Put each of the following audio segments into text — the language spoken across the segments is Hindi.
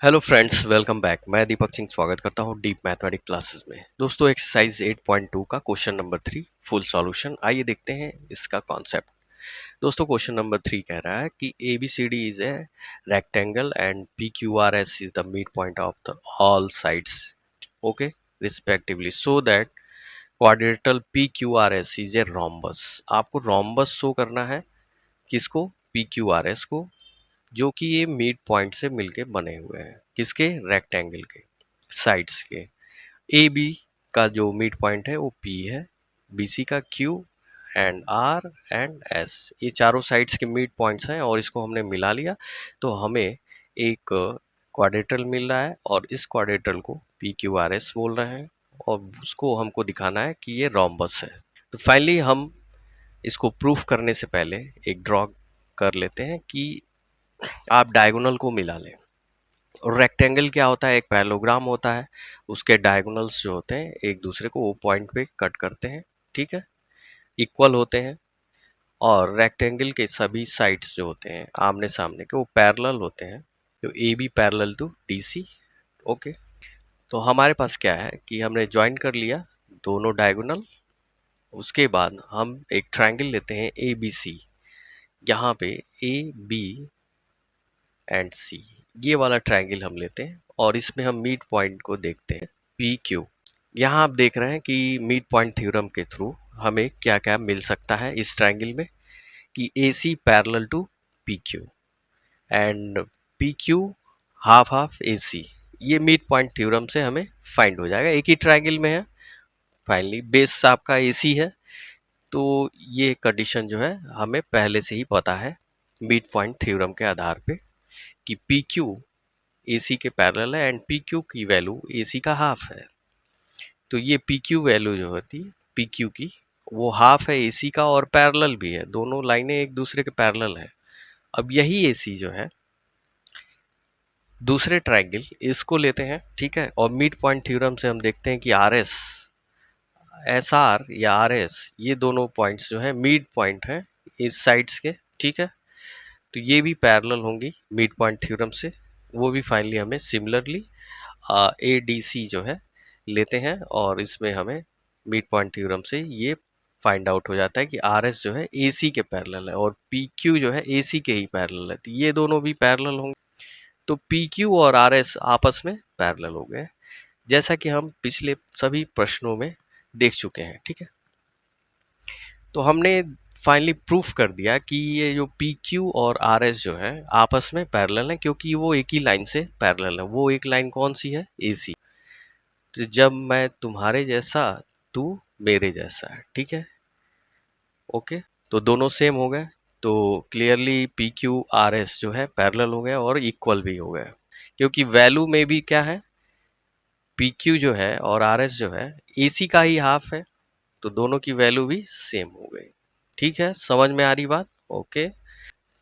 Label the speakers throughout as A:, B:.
A: Hello friends, welcome back. मैं दीपक सिंह स्वागत करता हूं डीप मैथमेटिक्स क्लासेस में। दोस्तों, एक्सरसाइज 8.2 का क्वेश्चन नंबर 3 फुल सॉल्यूशन। आइए देखते हैं इसका कॉन्सेप्ट। दोस्तों, क्वेश्चन नंबर 3 कह रहा है कि ABCD is a rectangle and PQRS is the mid point of the all sides, okay, respectively, so that quadrilateral PQRS is a rhombus. आपको रोम्बस शो करना है, किसको? PQRS को, जो कि ये मिड पॉइंट से मिलके बने हुए हैं। किसके? रेक्टेंगल के साइड्स के। ए बी का जो मिड पॉइंट है वो P है, BC का Q and R and S, ये चारों साइड्स के मिड पॉइंट्स हैं और इसको हमने मिला लिया तो हमें एक क्वाड्रेटल मिल रहा है और इस क्वाड्रेटल को PQRS बोल रहे हैं और उसको हमको दिखाना है कि ये रोम्बस है। तो फाइनली हम इसको प्रूफ करने से पहले एक ड्रॉ कर लेते हैं कि आप डायगोनल को मिला लें। और रेक्टेंगल क्या होता है? एक पैरेललोग्राम होता है, उसके डायगोनल्स जो होते हैं एक दूसरे को वो पॉइंट पे कट करते हैं, ठीक है, इक्वल होते हैं। और रेक्टेंगल के सभी साइड्स जो होते हैं आमने सामने के वो पैरेलल होते हैं, तो A B parallel to D C, okay. तो हमारे पास क्या है कि हमने ज्वाइन कर लिया दोनों डायगोनल। उसके बाद हम एक ट्रायंगल लेते हैं ए बी सी, यहाँ पे ए बी एंड सी, ये वाला ट्रायंगल हम लेते हैं और इसमें हम मिड पॉइंट को देखते हैं पी क्यू। यहाँ आप देख रहे हैं कि मिड पॉइंट थ्योरम के थ्रू हमें क्या क्या मिल सकता है इस ट्रायंगल में, कि A C parallel to P Q and P Q half half A C. ये मिड पॉइंट थ्योरम से हमें फाइंड हो जाएगा, एक ही ट्रायंगल में है। फाइनली बेस आपका ए सी है, तो ये कंडीशन जो है हमें पहले से ही पता है मिड पॉइंट थ्योरम के आधार पे कि पी क्यू ए सी के पैरेलल है एंड पी क्यू की वैल्यू ए सी का हाफ है। तो ये पी क्यू वैल्यू जो होती है पी क्यू की, वो हाफ है ए सी का और पैरेलल भी है, दोनों लाइनें एक दूसरे के पैरेलल है। अब यही ए सी जो है दूसरे ट्रायंगल इसको लेते हैं, ठीक है, और मिड पॉइंट थ्योरम से हम देखते हैं कि आर एस, एस आर या आर एस, ये दोनों पॉइंट्स जो है मिड पॉइंट है इस साइड्स के, ठीक है। तो ये भी पैरेलल होंगी मिड पॉइंट थ्योरम से, वो भी फाइनली हमें सिमिलरली ए डी सी जो है लेते हैं और इसमें हमें मिड पॉइंट थ्योरम से ये फाइंड आउट हो जाता है कि आर एस जो है ए सी के पैरेलल है और पी क्यू जो है ए सी के ही पैरेलल है, तो ये दोनों भी पैरेलल होंगे। तो पी क्यू और आर एस आपस में पैरेलल हो गए, जैसा कि हम पिछले सभी प्रश्नों में देख चुके हैं, ठीक है। तो हमने फाइनली प्रूफ कर दिया कि ये जो पी क्यू और आर एस जो है आपस में पैरेलल है, क्योंकि वो एक ही लाइन से पैरेलल है। वो एक लाइन कौन सी है? ए सी। तो जब मैं तुम्हारे जैसा, तू मेरे जैसा, ठीक है, ओके, तो दोनों सेम हो गए। तो clearly P Q R S जो है पैरेलल हो गया और इक्वल भी हो गया, क्योंकि वैल्यू में भी क्या है, पी क्यू जो है और आर एस जो है ए सी का ही हाफ है, तो दोनों की वैल्यू भी सेम हो गई। ठीक है, समझ में आ रही बात? ओके।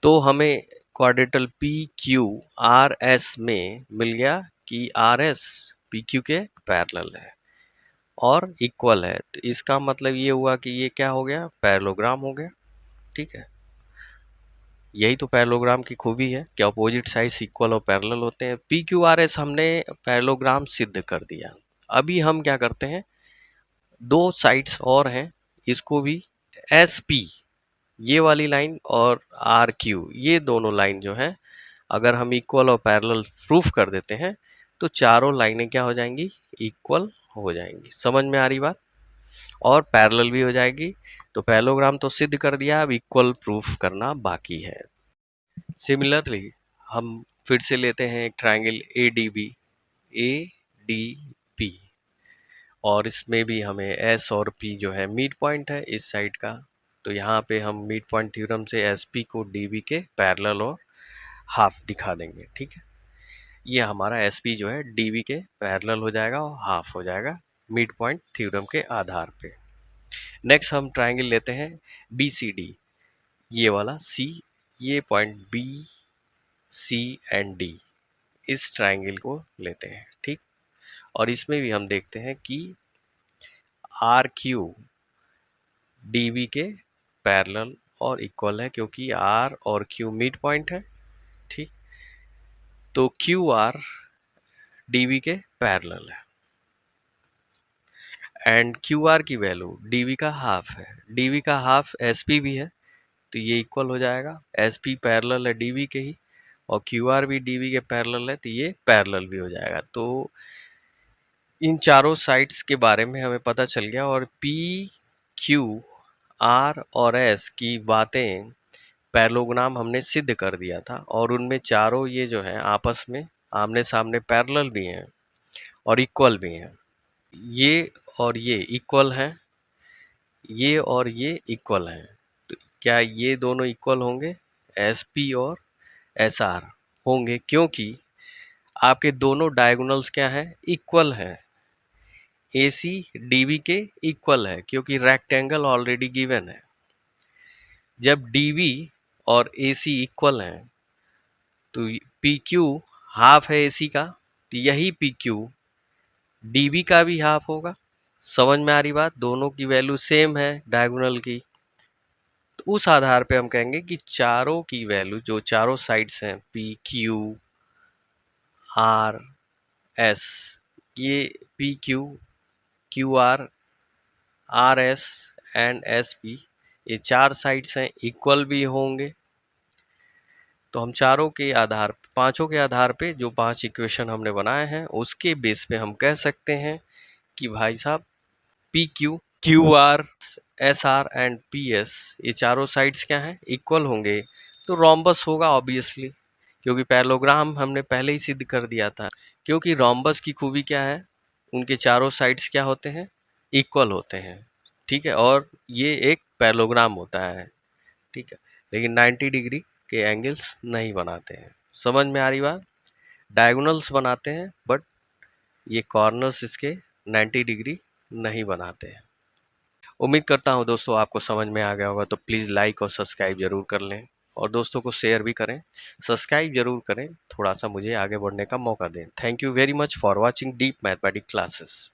A: तो हमें quadrilateral P Q R S में मिल गया कि आर एस पी क्यू के पैरेलल है और इक्वल है, तो इसका मतलब ये हुआ कि ये क्या हो गया? पैरेललोग्राम हो गया, ठीक है। यही तो पैरेललोग्राम की खूबी है कि अपोजिट साइड्स इक्वल और पैरेलल होते हैं। पी क्यू आर एस हमने पैरेललोग्राम सिद्ध कर दिया। अभी हम क्या करते हैं, दो साइड्स और हैं, इसको भी एस पी, ये वाली लाइन और आर क्यू, ये दोनों लाइन जो है अगर हम इक्वल और पैरेलल प्रूफ कर देते हैं तो चारों लाइनें क्या हो जाएंगी? इक्वल हो जाएंगी। समझ में आ रही बात? और पैरेलल भी हो जाएगी। तो पैरेललोग्राम तो सिद्ध कर दिया, अब इक्वल प्रूफ करना बाकी है। सिमिलरली हम फिर से लेते हैं एक triangle A D B, A D P, और इसमें भी हमें एस और पी जो है मिड पॉइंट है इस साइड का। तो यहाँ पे हम मिड पॉइंट थ्योरम से एस पी को डी बी के पैरेलल और हाफ दिखा देंगे, ठीक है। ये हमारा एस पी जो है डी बी के पैरेलल हो जाएगा और हाफ हो जाएगा मिड पॉइंट थ्योरम के आधार पे। नेक्स्ट हम ट्रायंगल लेते हैं बी सी डी, ये वाला सी, ये point B C and D, इस ट्रायंगल को लेते हैं, ठीक। और इसमें भी हम देखते हैं कि आर क्यू डी बी के पैरेलल और इक्वल है, क्योंकि आर और क्यू मिड पॉइंट है, ठीक। तो क्यू आर डीवी के पैरेलल है। एंड क्यू आर की वैल्यू डीवी का हाफ है, डीवी का हाफ एसपी भी है, तो ये इक्वल हो जाएगा, एसपी पैरेलल है डीवी के ही, और क्यू आर भी डीवी के पैरेलल है, तो ये पैरेलल भी हो जाएगा। तो इन चारों साइड्स के बारे में हमें पता चल गया, और पी क्यू आर और एस की बातें पैरेललोग्राम हमने सिद्ध कर दिया था, और उनमें चारों ये जो है आपस में आमने सामने पैरेलल भी हैं और इक्वल भी हैं। ये और ये इक्वल हैं, ये और ये इक्वल हैं, तो क्या ये दोनों इक्वल होंगे? एस पी और एस आर होंगे, क्योंकि आपके दोनों डायगोनल्स क्या हैं? इक्वल हैं। ए सी डी बी के इक्वल है, क्योंकि रेक्टेंगल ऑलरेडी गिवन है। जब डी बी और ए सी इक्वल हैं, तो पी क्यू हाफ है ए सी का, तो यही पी क्यू डी बी का भी हाफ होगा। समझ में आ रही बात? दोनों की वैल्यू सेम है डायगोनल की, तो उस आधार पे हम कहेंगे कि चारों की वैल्यू, जो चारों साइड्स हैं पी क्यू आर एस, ये P Q Q R R S and S P, ये चार साइड्स हैं, इक्वल भी होंगे। तो हम चारों के आधार, पांचों के आधार पे जो 5 इक्वेशन हमने बनाए हैं, उसके बेस पे हम कह सकते हैं कि भाई साहब P Q Q R S R and P S, ये चारों साइड्स क्या हैं? इक्वल होंगे। तो रोम्बस होगा ऑब्वियसली, क्योंकि पैरेललोग्राम हमने पहले ही सिद्ध कर दिया था। क्योंकि रोम्बस की खूबी क्या है? उनके चारों साइड्स क्या होते हैं? इक्वल होते हैं, ठीक है, और ये एक पैरेललोग्राम होता है, ठीक है, लेकिन 90 डिग्री के एंगल्स नहीं बनाते हैं। समझ में आ रही बात? डायगोनल्स बनाते हैं, बट ये कॉर्नर्स इसके 90 डिग्री नहीं बनाते हैं। उम्मीद करता हूँ दोस्तों आपको समझ में आ गया होगा, तो प्लीज़ लाइक और सब्सक्राइब जरूर कर लें, और दोस्तों को शेयर भी करें, सब्सक्राइब जरूर करें, थोड़ा सा मुझे आगे बढ़ने का मौका दें। Thank you very much for watching deep mathematics classes.